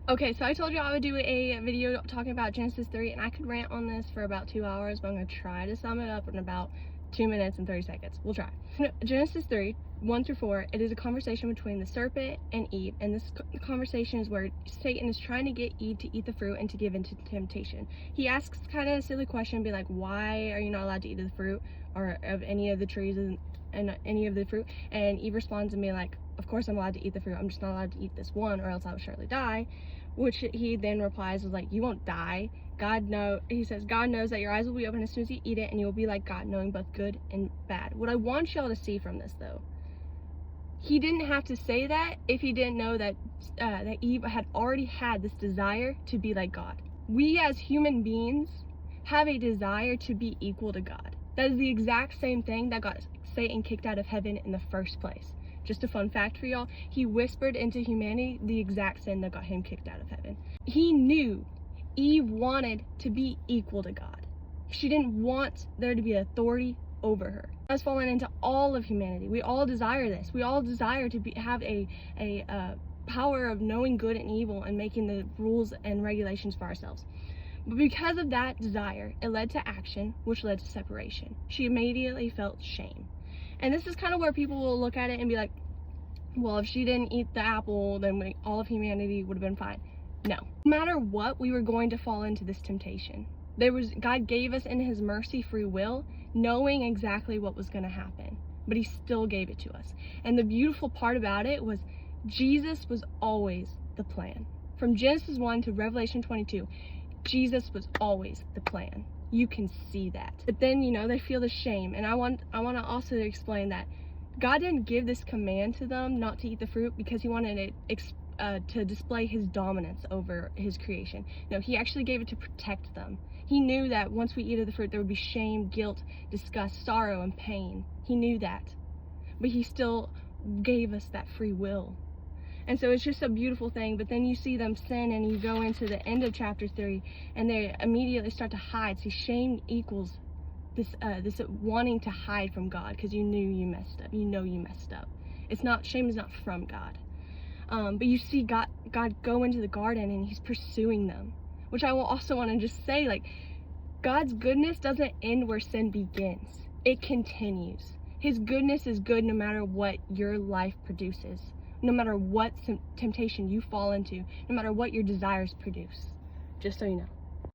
Okay, so I told you I would do a video talking about Genesis 3, and I could rant on this for about 2 hours, but I'm going to try to sum it up in about 2 minutes and 30 seconds. We'll try. Genesis 3, 1 through 4, it is a conversation between the serpent and Eve, and this conversation is where Satan is trying to get Eve to eat the fruit and to give into temptation. He asks kind of a silly question, be like, why are you not allowed to eat of the fruit or of any of the trees and any of the fruit? And Eve responds and be like, of course I'm allowed to eat the fruit, I'm just not allowed to eat this one or else I will surely die. Which he then replies was like, you won't die. He says, God knows that your eyes will be open as soon as you eat it, and you will be like God, knowing both good and bad. What I want y'all to see from this, though, he didn't have to say that if he didn't know that that Eve had already had this desire to be like God. We as human beings have a desire to be equal to God. That is the exact same thing that got Satan kicked out of heaven in the first place. Just a fun fact for y'all, he whispered into humanity the exact sin that got him kicked out of heaven. He knew Eve wanted to be equal to God. She didn't want there to be authority over her. That's fallen into all of humanity. We all desire this. We all desire to have a power of knowing good and evil and making the rules and regulations for ourselves. But because of that desire, it led to action, which led to separation. She immediately felt shame. And this is kind of where people will look at it and be like, well, if she didn't eat the apple, then all of humanity would have been fine. No. No matter what, we were going to fall into this temptation. God gave us in his mercy free will, knowing exactly what was going to happen. But he still gave it to us. And the beautiful part about it was Jesus was always the plan. From Genesis 1 to Revelation 22, Jesus was always the plan. You can see that. But then, they feel the shame. And I want to also explain that God didn't give this command to them not to eat the fruit because he wanted it to display his dominance over his creation. No, he actually gave it to protect them. He knew that once we eat of the fruit, there would be shame, guilt, disgust, sorrow, and pain. He knew that. But he still gave us that free will. And so it's just a beautiful thing. But then you see them sin, and you go into the end of chapter 3, and they immediately start to hide. See, shame equals this wanting to hide from God because you knew you messed up. You know you messed up. Shame is not from God. But you see God go into the garden, and he's pursuing them. Which I will also want to just say, like, God's goodness doesn't end where sin begins. It continues. His goodness is good no matter what your life produces. No matter what temptation you fall into. No matter what your desires produce. Just so you know.